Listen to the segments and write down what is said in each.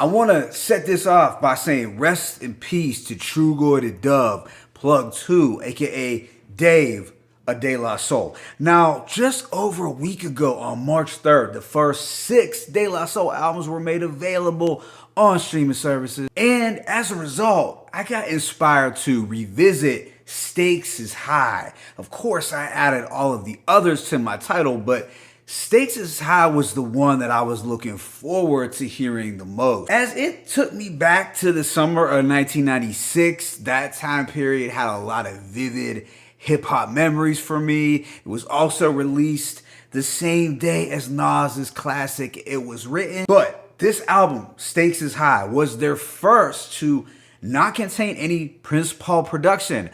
I want to set this off by saying rest in peace to Trugoy the Dove, Plug 2, aka Dave, a De La Soul. Now, just over a week ago on March 3rd, the first 6 De La Soul albums were made available on streaming services. And as a result, I got inspired to revisit Stakes is High. Of course, I added all of the others to my title, but Stakes is High was the one that I was looking forward to hearing the most, as it took me back to the summer of 1996. That time period had a lot of vivid hip-hop memories for me. It was also released the same day as Nas's classic It Was Written. But this album, Stakes is High, was their first to not contain any Prince Paul production.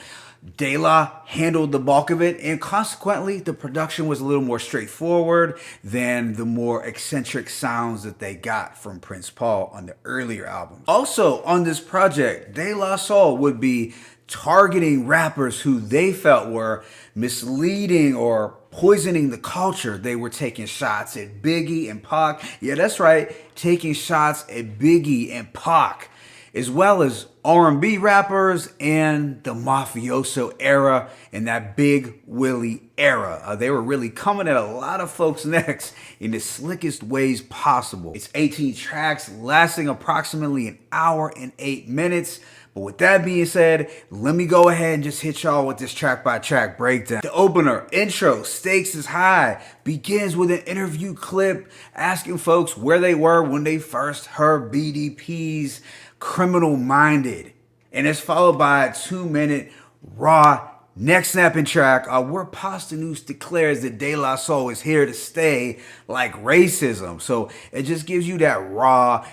De La handled the bulk of it, and consequently, the production was a little more straightforward than the more eccentric sounds that they got from Prince Paul on the earlier albums. Also, on this project, De La Soul would be targeting rappers who they felt were misleading or poisoning the culture. They were taking shots at Biggie and Pac. Yeah, that's right, taking shots at Biggie and Pac, as well as R&B rappers and the mafioso era and that Big Willie era. They were really coming at a lot of folks' necks in the slickest ways possible. It's 18 tracks lasting approximately an hour and 8 minutes. But with that being said, let me go ahead and just hit y'all with this track by track breakdown. The opener, intro, Stakes is High, begins with an interview clip asking folks where they were when they first heard BDP's Criminal Minded. And it's followed by a 2-minute raw neck snapping track where Posdnuos declares that De La Soul is here to stay, like racism. So it just gives you that raw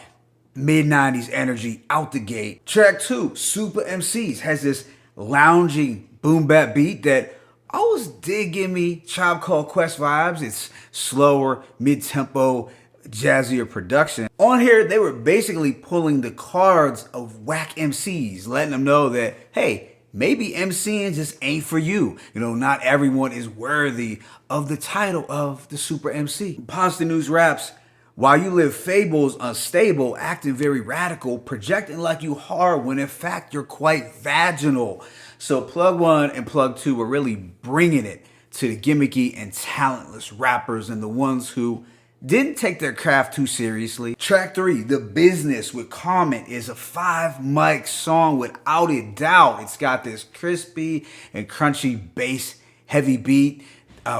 mid-90s energy out the gate. Track 2, Super MCs, has this lounging boom bap beat that always did give me Tribe Called Quest vibes. It's slower, mid-tempo, jazzier production. On here, they were basically pulling the cards of whack MCs, letting them know that, hey, maybe MCing just ain't for you. You know, not everyone is worthy of the title of the Super MC. Posdnuos raps, while you live fables unstable, acting very radical, projecting like you hard when in fact you're quite vaginal. So Plug 1 and Plug 2 were really bringing it to the gimmicky and talentless rappers and the ones who didn't take their craft too seriously. Track 3, The Business with Common, is a 5-mic song without a doubt. It's got this crispy and crunchy bass heavy beat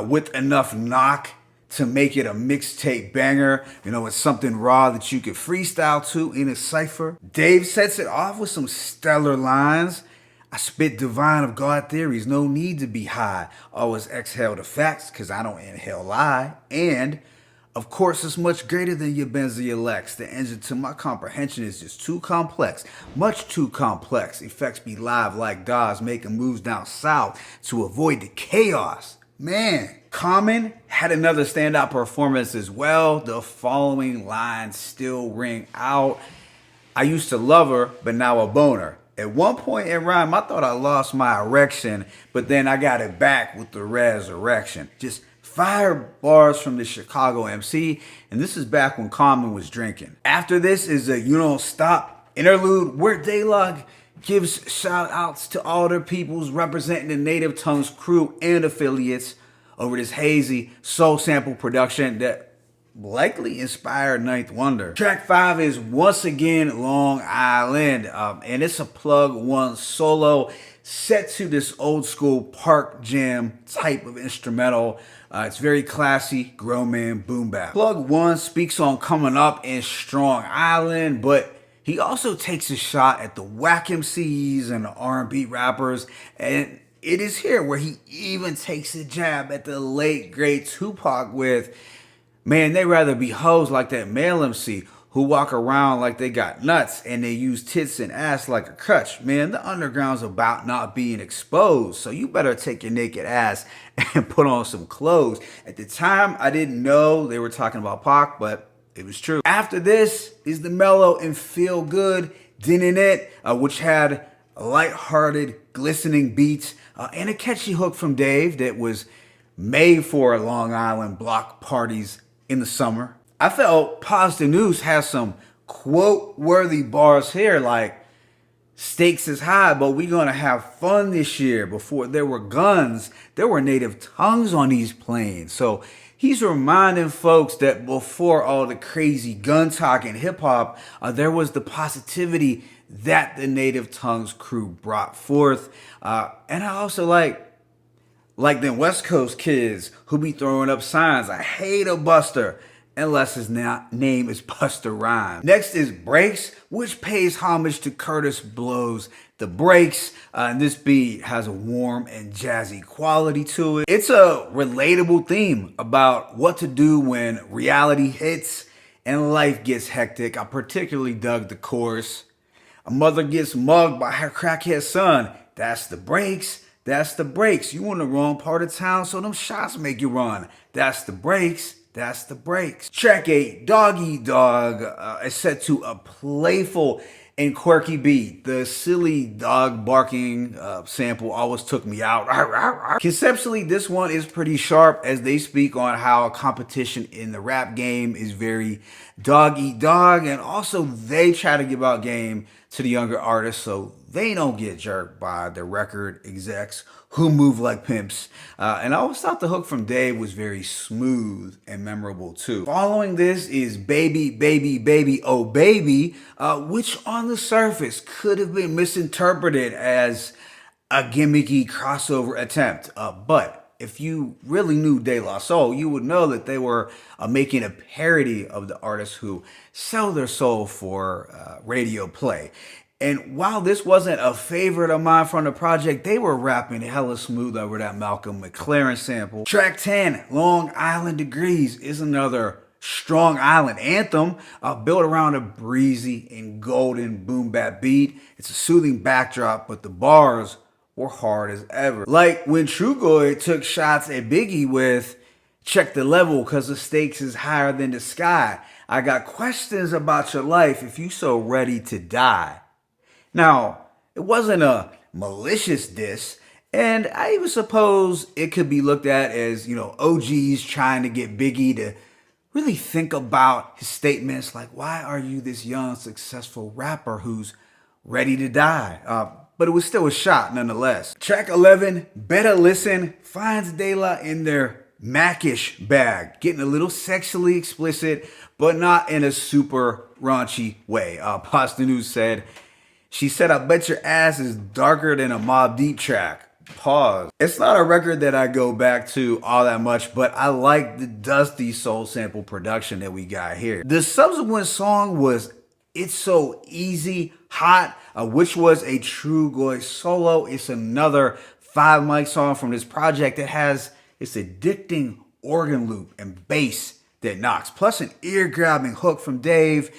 with enough knock to make it a mixtape banger. You know, it's something raw that you could freestyle to in a cypher. Dave sets it off with some stellar lines. I spit divine of God theories, no need to be high. Always exhale the facts, cause I don't inhale lie. And of course, it's much greater than your Benz-Lex. The engine to my comprehension is just too complex, much too complex. Effects be live like Dawes making moves down south to avoid the chaos. Man, Common had another standout performance as well. The following lines still ring out. I used to love her, but now a boner. At one point in rhyme, I thought I lost my erection, but then I got it back with the resurrection. Just fire bars from the Chicago MC, and this is back when Common was drinking. After this is a You Don't Stop interlude where De La gives shout outs to all their peoples representing the Native Tongues crew and affiliates over this hazy soul sample production that likely inspired Ninth Wonder. Track 5 is once again Long Island, and it's a Plug 1 solo set to this old school park jam type of instrumental. It's very classy, grown man boom bap. Plug 1 speaks on coming up in Strong Island, but he also takes a shot at the whack MCs and the R&B rappers, and it is here where he even takes a jab at the late great Tupac with, man, they rather be hoes like that male MC who walk around like they got nuts and they use tits and ass like a crutch. Man, the underground's about not being exposed, so you better take your naked ass and put on some clothes. At the time, I didn't know they were talking about Pac, but it was true. After this is the mellow and feel good Dinning It, which had light-hearted, glistening beats and a catchy hook from Dave that was made for Long Island block parties in the summer. I felt Posdnuos has some quote-worthy bars here like, stakes is high, but we're going to have fun this year. Before there were guns, there were native tongues on these planes. So he's reminding folks that before all the crazy gun talk and hip hop, there was the positivity that the native tongues crew brought forth. And I also like them West Coast kids who be throwing up signs. I hate a Buster unless his name is Busta Rhymes. Next is Breaks, which pays homage to Curtis Blow's The Breaks. And this beat has a warm and jazzy quality to it. It's a relatable theme about what to do when reality hits and life gets hectic. I particularly dug the chorus. A mother gets mugged by her crackhead son. That's the breaks. That's the breaks. You in the wrong part of town, so them shots make you run. That's the breaks. That's the breaks. Track 8, Dog Eat Dog, is set to a playful and quirky beat. The silly dog barking sample always took me out. Conceptually, this one is pretty sharp as they speak on how competition in the rap game is very dog eat dog, and also they try to give out game to the younger artists so they don't get jerked by the record execs who move like pimps. And I always thought the hook from Dave was very smooth and memorable too. Following this is Baby, Baby, Baby, Oh Baby, which on the surface could have been misinterpreted as a gimmicky crossover attempt. But if you really knew De La Soul, you would know that they were making a parody of the artists who sell their soul for radio play. And while this wasn't a favorite of mine from the project, they were rapping hella smooth over that Malcolm McLaren sample. Track 10, Long Island Degrees, is another Strong Island anthem built around a breezy and golden boom bap beat. It's a soothing backdrop, but the bars were hard as ever. Like when Trugoy took shots at Biggie with check the level cause the stakes is higher than the sky. I got questions about your life if you so ready to die. Now, it wasn't a malicious diss, and I even suppose it could be looked at as, OGs trying to get Biggie to really think about his statements like, why are you this young, successful rapper who's ready to die? But it was still a shot nonetheless. Track 11, Better Listen, finds De La in their Mac-ish bag, getting a little sexually explicit, but not in a super raunchy way. Pasta News said, she said, I bet your ass is darker than a Mobb Deep track. Pause. It's not a record that I go back to all that much, but I like the dusty soul sample production that we got here. The subsequent song was It's So Easy Hot, which was a Trugoy solo. It's another 5 mic song from this project that has this addicting organ loop and bass that knocks, plus an ear-grabbing hook from Dave.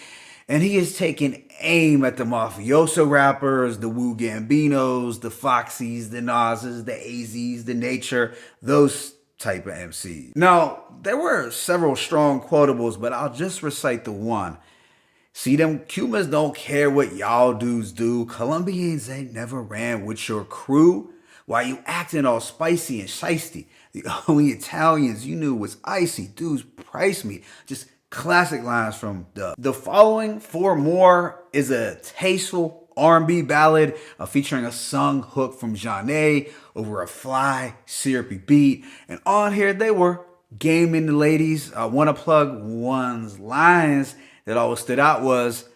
And he is taking aim at the mafioso rappers, the Wu Gambinos, the Foxies, the Nas's, the AZs, the Nature, those type of MCs. Now, there were several strong quotables, but I'll just recite the one. See, them Cubans don't care what y'all dudes do. Colombians ain't never ran with your crew. Why you acting all spicy and shiesty? The only Italians you knew was icy. Dudes price me. Just classic lines from Dub. The following 4 more is a tasteful R&B ballad featuring a sung hook from Zhané over a fly, syrupy beat. And on here, they were gaming the ladies. I want to plug one's lines that always stood out was,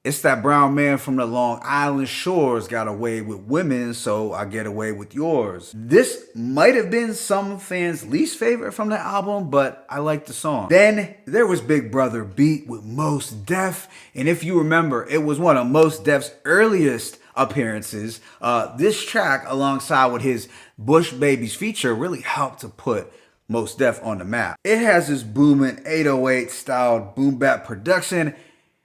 it's that brown man from the Long Island shores got away with women, so I get away with yours. This might have been some fans' least favorite from the album, but I like the song. Then there was Big Brother Beat with Mos Def, and if you remember, it was one of Mos Def's earliest appearances. This track, alongside with his Bush Babies feature, really helped to put Mos Def on the map. It has this booming 808 styled boom bap production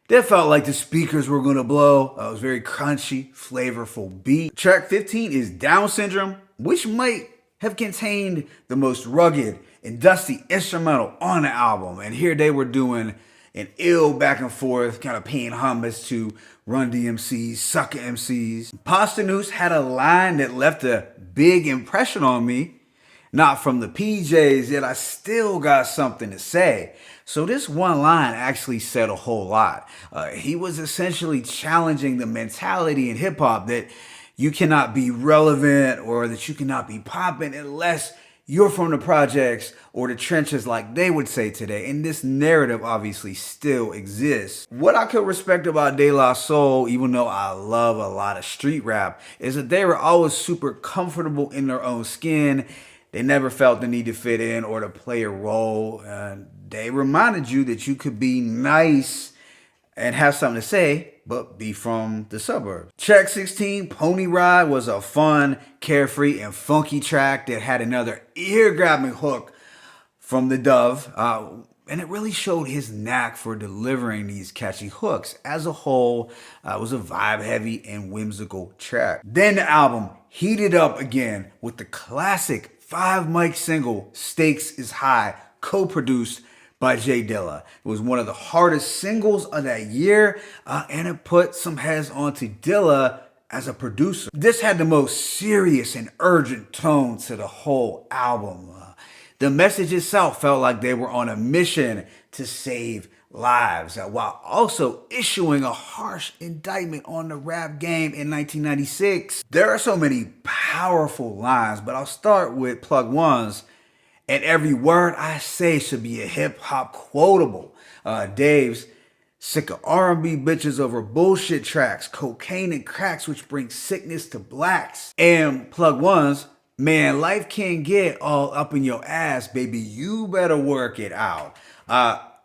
that felt like the speakers were gonna blow. It was very crunchy, flavorful beat. Track 15 is Down Syndrome, which might have contained the most rugged and dusty instrumental on the album. And here they were doing an ill back and forth, kind of paying homage to Run DMCs, Sucker MCs. Pasta News had a line that left a big impression on me. Not from the PJs, yet I still got something to say. So this one line actually said a whole lot. He was essentially challenging the mentality in hip hop that you cannot be relevant or that you cannot be popping unless you're from the projects or the trenches like they would say today. And this narrative obviously still exists. What I could respect about De La Soul, even though I love a lot of street rap, is that they were always super comfortable in their own skin. They never felt the need to fit in or to play a role. They reminded you that you could be nice and have something to say, but be from the suburbs. Track 16, Pony Ride, was a fun, carefree, and funky track that had another ear-grabbing hook from the Dove. And it really showed his knack for delivering these catchy hooks. As a whole, it was a vibe-heavy and whimsical track. Then the album heated up again with the classic 5 mic single, Stakes is High, co-produced by J Dilla. It was one of the hardest singles of that year, and it put some heads onto Dilla as a producer. This had the most serious and urgent tone to the whole album. The message itself felt like they were on a mission to save lives, while also issuing a harsh indictment on the rap game in 1996. There are so many powerful lines, but I'll start with Plug One's, and every word I say should be a hip-hop quotable. Dave's, sick of R&B bitches over bullshit tracks, cocaine and cracks which bring sickness to blacks. And Plug One's, man, life can't get all up in your ass, baby, you better work it out.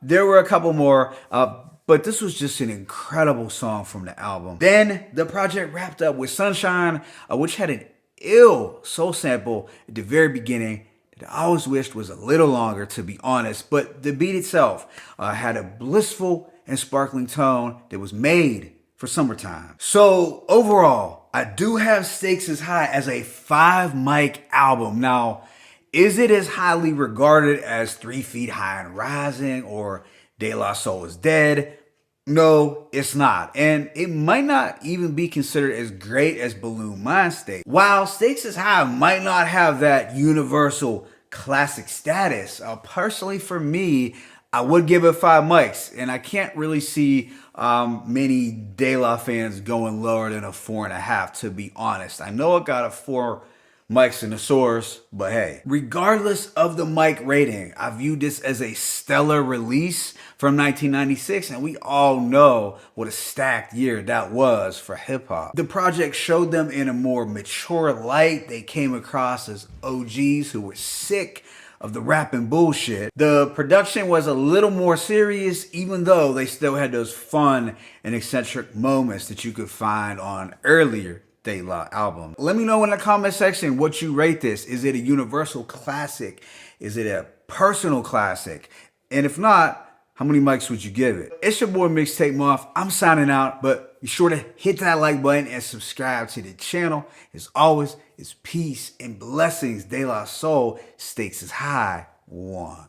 There were a couple more, but this was just an incredible song from the album. Then the project wrapped up with Sunshine, which had an ill soul sample at the very beginning that I always wished was a little longer, to be honest. But the beat itself had a blissful and sparkling tone that was made for summertime. So overall, I do have Stakes is High as a 5 mic album. Now, is it as highly regarded as 3 Feet High and Rising or De La Soul is Dead? No, it's not. And it might not even be considered as great as Balloon Mind State. While Stakes is High might not have that universal classic status, personally for me, I would give it 5 mics. And I can't really see many De La fans going lower than a 4.5, to be honest. I know it got a 4 mics in the source, but hey, regardless of the mic rating, I view this as a stellar release from 1996, and we all know what a stacked year that was for hip hop. The project showed them in a more mature light. They came across as OGs who were sick of the rapping bullshit. The production was a little more serious, even though they still had those fun and eccentric moments that you could find on earlier De La album. Let me know in the comment section what you rate this. Is it a universal classic? Is it a personal classic? And if not, how many mics would you give it? It's your boy Mixtape Moth. I'm signing out, but be sure to hit that like button and subscribe to the channel. As always, it's peace and blessings. De La Soul, Stakes is High. 1.